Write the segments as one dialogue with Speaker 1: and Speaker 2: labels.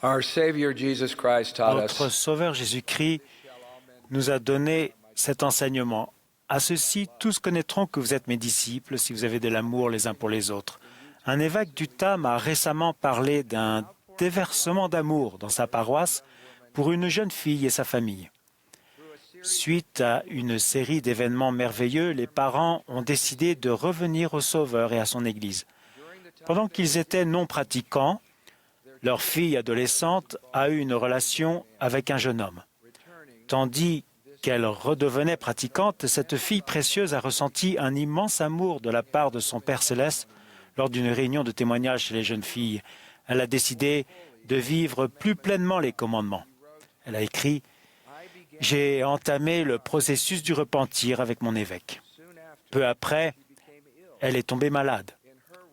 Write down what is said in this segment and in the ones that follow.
Speaker 1: Our Savior Jesus Christ taught
Speaker 2: Notre
Speaker 1: us,
Speaker 2: Sauveur Jésus-Christ nous a donné cet enseignement. À ceci, tous connaîtront que vous êtes mes disciples si vous avez de l'amour les uns pour les autres. Un évêque d'Utah m'a récemment parlé d'un déversement d'amour dans sa paroisse pour une jeune fille et sa famille. Suite à une série d'événements merveilleux, les parents ont décidé de revenir au Sauveur et à son Église. Pendant qu'ils étaient non pratiquants, leur fille adolescente a eu une relation avec un jeune homme. Tandis qu'elle redevenait pratiquante, cette fille précieuse a ressenti un immense amour de la part de son Père céleste lors d'une réunion de témoignage chez les jeunes filles. Elle a décidé de vivre plus pleinement les commandements. Elle a écrit « J'ai entamé le processus du repentir avec mon évêque. Peu après, elle est tombée malade.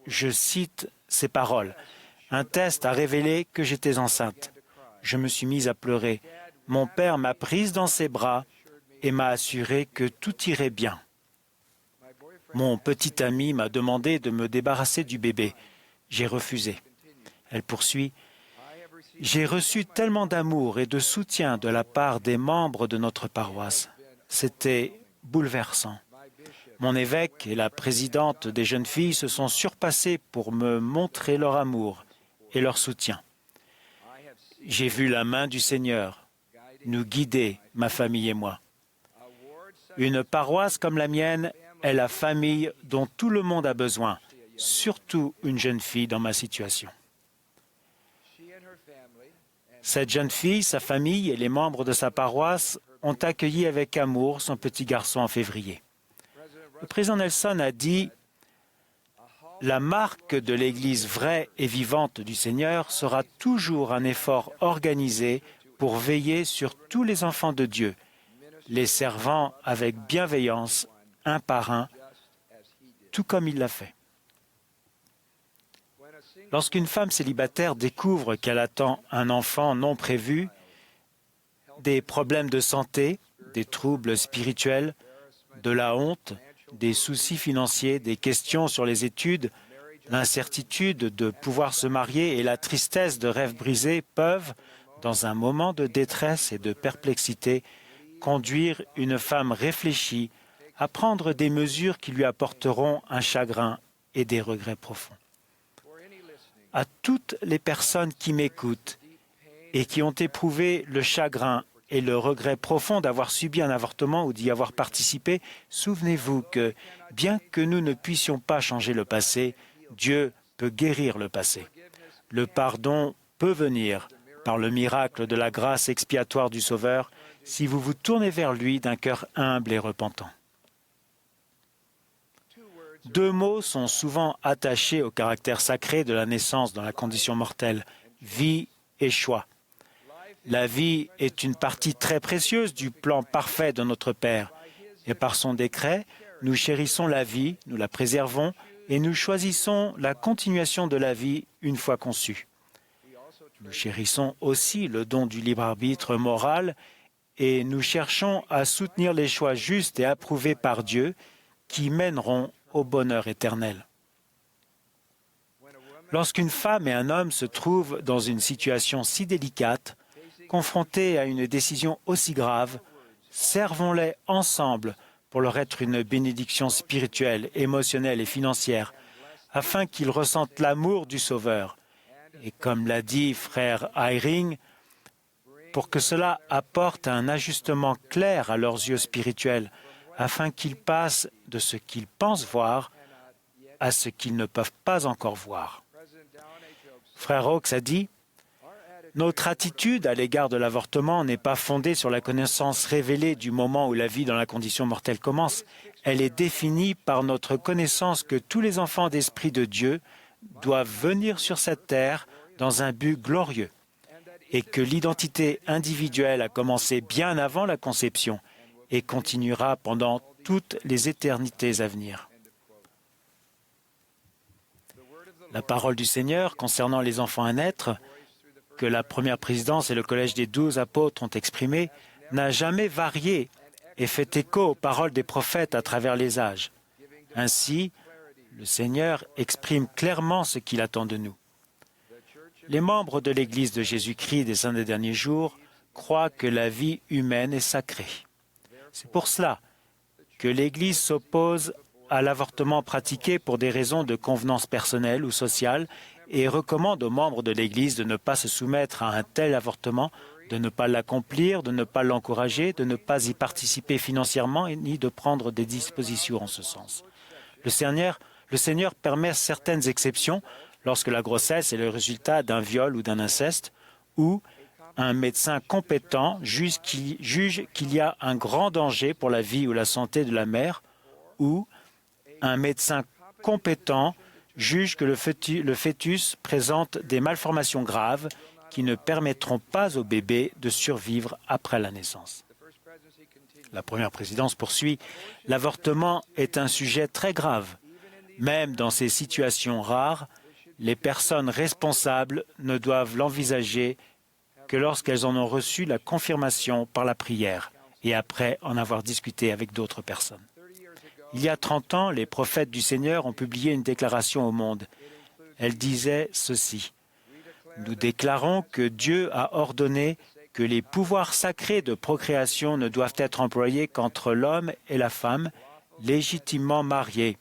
Speaker 2: Je cite ces paroles. « Un test a révélé que j'étais enceinte. Je me suis mise à pleurer. Mon père m'a prise dans ses bras et m'a assuré que tout irait bien. Mon petit ami m'a demandé de me débarrasser du bébé. J'ai refusé. » Elle poursuit. « J'ai reçu tellement d'amour et de soutien de la part des membres de notre paroisse. C'était bouleversant. Mon évêque et la présidente des jeunes filles se sont surpassés pour me montrer leur amour et leur soutien. J'ai vu la main du Seigneur nous guider, ma famille et moi. Une paroisse comme la mienne est la famille dont tout le monde a besoin, surtout une jeune fille dans ma situation. » Cette jeune fille, sa famille et les membres de sa paroisse ont accueilli avec amour son petit garçon en février. Le président Nelson a dit « La marque de l'Église vraie et vivante du Seigneur sera toujours un effort organisé pour veiller sur tous les enfants de Dieu, les servant avec bienveillance, un par un, tout comme il l'a fait. » Lorsqu'une femme célibataire découvre qu'elle attend un enfant non prévu, des problèmes de santé, des troubles spirituels, de la honte, des soucis financiers, des questions sur les études, l'incertitude de pouvoir se marier et la tristesse de rêves brisés peuvent, dans un moment de détresse et de perplexité, conduire une femme réfléchie à prendre des mesures qui lui apporteront un chagrin et des regrets profonds. À toutes les personnes qui m'écoutent et qui ont éprouvé le chagrin et le regret profond d'avoir subi un avortement ou d'y avoir participé, souvenez-vous que, bien que nous ne puissions pas changer le passé, Dieu peut guérir le passé. Le pardon peut venir par le miracle de la grâce expiatoire du Sauveur si vous vous tournez vers lui d'un cœur humble et repentant. Deux mots sont souvent attachés au caractère sacré de la naissance dans la condition mortelle, vie et choix. La vie est une partie très précieuse du plan parfait de notre Père, et par son décret, nous chérissons la vie, nous la préservons, et nous choisissons la continuation de la vie une fois conçue. Nous chérissons aussi le don du libre arbitre moral, et nous cherchons à soutenir les choix justes et approuvés par Dieu qui mèneront au bonheur éternel. Lorsqu'une femme et un homme se trouvent dans une situation si délicate, confrontés à une décision aussi grave, servons-les ensemble pour leur être une bénédiction spirituelle, émotionnelle et financière, afin qu'ils ressentent l'amour du Sauveur. Et comme l'a dit frère Eyring, pour que cela apporte un ajustement clair à leurs yeux spirituels, afin qu'ils passent de ce qu'ils pensent voir à ce qu'ils ne peuvent pas encore voir. Frère Oakes a dit « Notre attitude à l'égard de l'avortement n'est pas fondée sur la connaissance révélée du moment où la vie dans la condition mortelle commence. Elle est définie par notre connaissance que tous les enfants d'Esprit de Dieu doivent venir sur cette terre dans un but glorieux et que l'identité individuelle a commencé bien avant la conception et continuera pendant toutes les éternités à venir. » La parole du Seigneur concernant les enfants à naître, que la première présidence et le collège des 12 apôtres ont exprimé, n'a jamais varié et fait écho aux paroles des prophètes à travers les âges. Ainsi, le Seigneur exprime clairement ce qu'il attend de nous. Les membres de l'Église de Jésus-Christ des Saints des derniers jours croient que la vie humaine est sacrée. C'est pour cela que l'Église s'oppose à l'avortement pratiqué pour des raisons de convenance personnelle ou sociale et recommande aux membres de l'Église de ne pas se soumettre à un tel avortement, de ne pas l'accomplir, de ne pas l'encourager, de ne pas y participer financièrement ni de prendre des dispositions en ce sens. Le Seigneur permet certaines exceptions lorsque la grossesse est le résultat d'un viol ou d'un inceste, ou un médecin compétent juge qu'il y a un grand danger pour la vie ou la santé de la mère, ou un médecin compétent juge que le fœtus présente des malformations graves qui ne permettront pas au bébé de survivre après la naissance. La première présidence poursuit, « L'avortement est un sujet très grave. Même dans ces situations rares, les personnes responsables ne doivent l'envisager que lorsqu'elles en ont reçu la confirmation par la prière et après en avoir discuté avec d'autres personnes. Il y a 30 ans, les prophètes du Seigneur ont publié une déclaration au monde. Elle disait ceci. « Nous déclarons que Dieu a ordonné que les pouvoirs sacrés de procréation ne doivent être employés qu'entre l'homme et la femme, légitimement mariés.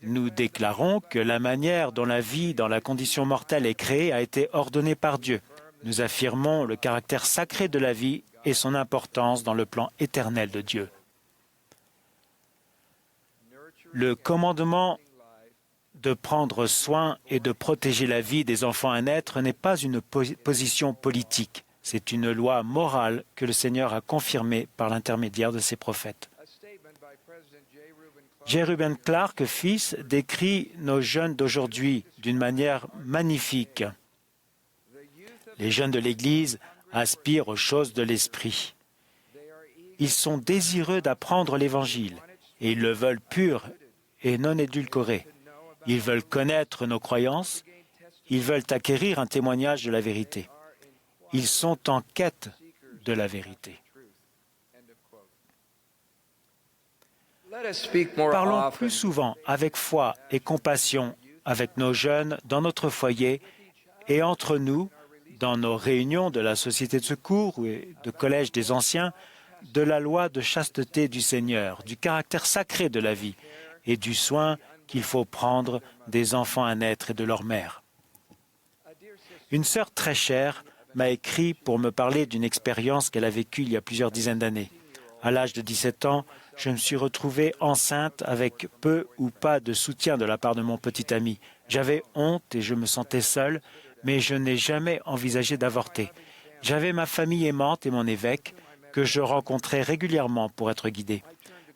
Speaker 2: Nous déclarons que la manière dont la vie dans la condition mortelle est créée a été ordonnée par Dieu. Nous affirmons le caractère sacré de la vie et son importance dans le plan éternel de Dieu. Le commandement de prendre soin et de protéger la vie des enfants à naître n'est pas une position politique. C'est une loi morale que le Seigneur a confirmée par l'intermédiaire de ses prophètes. J. Reuben Clark, fils, décrit nos jeunes d'aujourd'hui d'une manière magnifique. Les jeunes de l'Église aspirent aux choses de l'Esprit. Ils sont désireux d'apprendre l'Évangile et ils le veulent pur et non édulcoré. Ils veulent connaître nos croyances, ils veulent acquérir un témoignage de la vérité. Ils sont en quête de la vérité. Parlons plus souvent avec foi et compassion avec nos jeunes dans notre foyer et entre nous, dans nos réunions de la Société de secours ou de collège des anciens, de la loi de chasteté du Seigneur, du caractère sacré de la vie et du soin qu'il faut prendre des enfants à naître et de leur mère. Une sœur très chère m'a écrit pour me parler d'une expérience qu'elle a vécue il y a plusieurs dizaines d'années. À l'âge de 17 ans, je me suis retrouvée enceinte avec peu ou pas de soutien de la part de mon petit ami. J'avais honte et je me sentais seule, mais je n'ai jamais envisagé d'avorter. J'avais ma famille aimante et mon évêque, que je rencontrais régulièrement pour être guidé.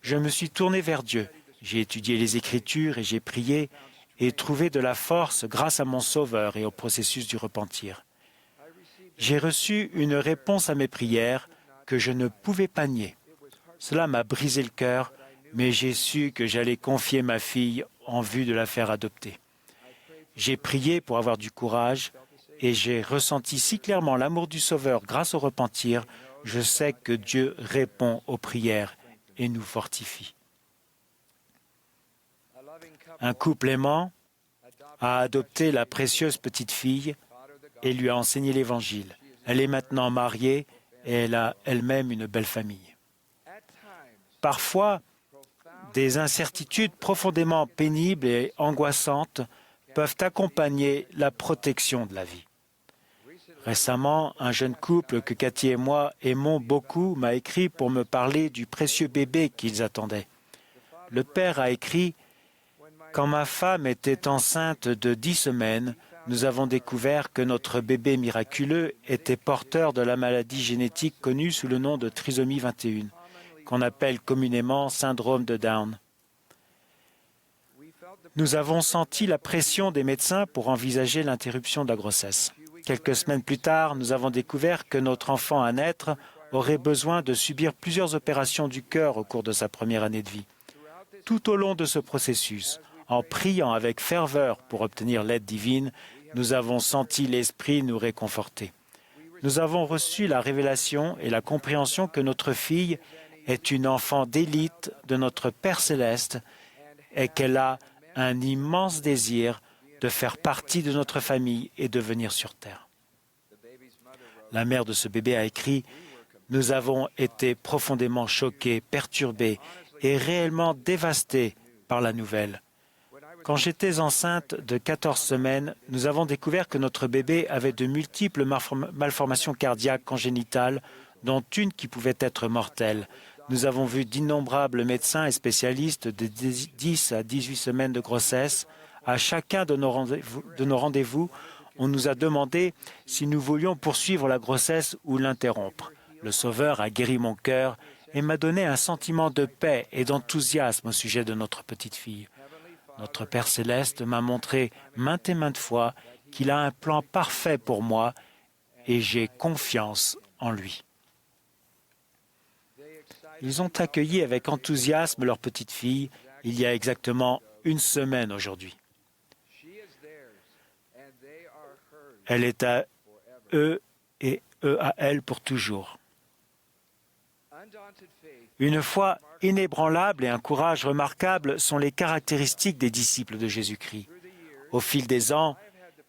Speaker 2: Je me suis tournée vers Dieu. J'ai étudié les Écritures et j'ai prié et trouvé de la force grâce à mon Sauveur et au processus du repentir. J'ai reçu une réponse à mes prières que je ne pouvais pas nier. Cela m'a brisé le cœur, mais j'ai su que j'allais confier ma fille en vue de la faire adopter. J'ai prié pour avoir du courage et j'ai ressenti si clairement l'amour du Sauveur grâce au repentir. Je sais que Dieu répond aux prières et nous fortifie. Un couple aimant a adopté la précieuse petite fille et lui a enseigné l'Évangile. Elle est maintenant mariée et elle a elle-même une belle famille. Parfois, des incertitudes profondément pénibles et angoissantes peuvent accompagner la protection de la vie. Récemment, un jeune couple que Cathy et moi aimons beaucoup m'a écrit pour me parler du précieux bébé qu'ils attendaient. Le père a écrit « Quand ma femme était enceinte de 10 semaines, nous avons découvert que notre bébé miraculeux était porteur de la maladie génétique connue sous le nom de trisomie 21, qu'on appelle communément syndrome de Down. Nous avons senti la pression des médecins pour envisager l'interruption de la grossesse. Quelques semaines plus tard, nous avons découvert que notre enfant à naître aurait besoin de subir plusieurs opérations du cœur au cours de sa première année de vie. Tout au long de ce processus, en priant avec ferveur pour obtenir l'aide divine, nous avons senti l'Esprit nous réconforter. Nous avons reçu la révélation et la compréhension que notre fille est une enfant d'élite de notre Père céleste et qu'elle a un immense désir de faire partie de notre famille et de venir sur terre. La mère de ce bébé a écrit « Nous avons été profondément choqués, perturbés et réellement dévastés par la nouvelle. Quand j'étais enceinte de 14 semaines, nous avons découvert que notre bébé avait de multiples malformations cardiaques congénitales, dont une qui pouvait être mortelle. Nous avons vu d'innombrables médecins et spécialistes de 10 à 18 semaines de grossesse. À chacun de nos rendez-vous, on nous a demandé si nous voulions poursuivre la grossesse ou l'interrompre. Le Sauveur a guéri mon cœur et m'a donné un sentiment de paix et d'enthousiasme au sujet de notre petite fille. Notre Père céleste m'a montré maintes et maintes fois qu'il a un plan parfait pour moi et j'ai confiance en lui. Ils ont accueilli avec enthousiasme leur petite fille il y a exactement une semaine aujourd'hui. Elle est à eux et eux à elle pour toujours. Une foi inébranlable et un courage remarquable sont les caractéristiques des disciples de Jésus-Christ. Au fil des ans,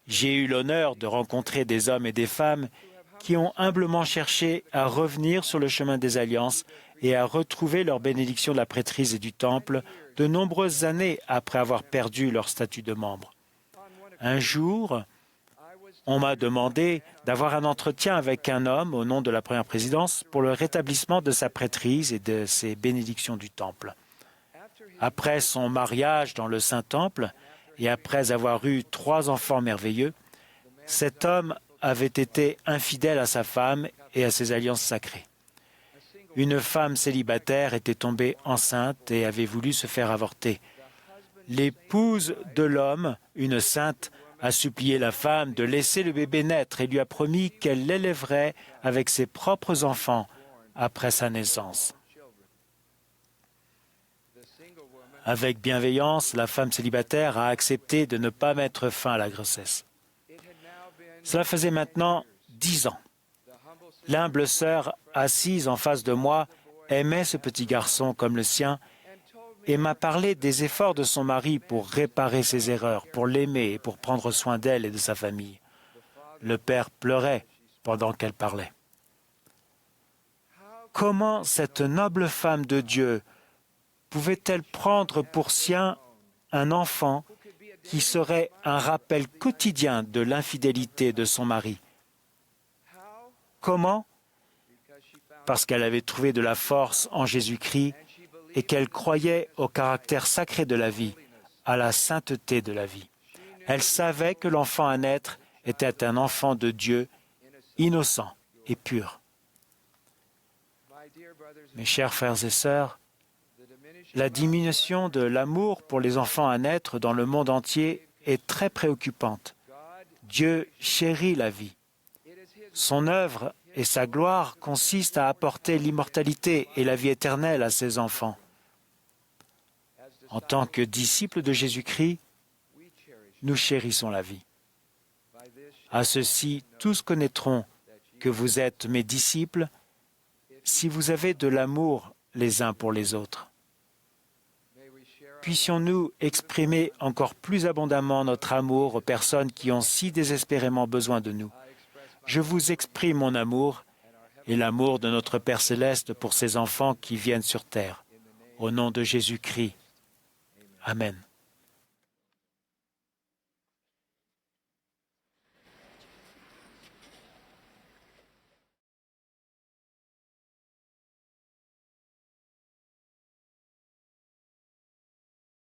Speaker 2: j'ai eu l'honneur de rencontrer des hommes et des femmes qui ont humblement cherché à revenir sur le chemin des alliances et à retrouver leur bénédiction de la prêtrise et du temple de nombreuses années après avoir perdu leur statut de membre. Un jour, on m'a demandé d'avoir un entretien avec un homme au nom de la première présidence pour le rétablissement de sa prêtrise et de ses bénédictions du temple. Après son mariage dans le Saint-Temple et après avoir eu 3 enfants merveilleux, cet homme avait été infidèle à sa femme et à ses alliances sacrées. Une femme célibataire était tombée enceinte et avait voulu se faire avorter. L'épouse de l'homme, une sainte, a supplié la femme de laisser le bébé naître et lui a promis qu'elle l'élèverait avec ses propres enfants après sa naissance. Avec bienveillance, la femme célibataire a accepté de ne pas mettre fin à la grossesse. Cela faisait maintenant 10 ans. L'humble sœur, assise en face de moi, aimait ce petit garçon comme le sien et m'a parlé des efforts de son mari pour réparer ses erreurs, pour l'aimer et pour prendre soin d'elle et de sa famille. Le père pleurait pendant qu'elle parlait. Comment cette noble femme de Dieu pouvait-elle prendre pour sien un enfant qui serait un rappel quotidien de l'infidélité de son mari? Comment? Parce qu'elle avait trouvé de la force en Jésus-Christ et qu'elle croyait au caractère sacré de la vie, à la sainteté de la vie. Elle savait que l'enfant à naître était un enfant de Dieu, innocent et pur. Mes chers frères et sœurs, la diminution de l'amour pour les enfants à naître dans le monde entier est très préoccupante. Dieu chérit la vie. Son œuvre et sa gloire consistent à apporter l'immortalité et la vie éternelle à ses enfants. En tant que disciples de Jésus-Christ, nous chérissons la vie. À ceci, tous connaîtront que vous êtes mes disciples si vous avez de l'amour les uns pour les autres. Puissions-nous exprimer encore plus abondamment notre amour aux personnes qui ont si désespérément besoin de nous. Je vous exprime mon amour et l'amour de notre Père céleste pour ses enfants qui viennent sur terre. Au nom de Jésus-Christ. Amen.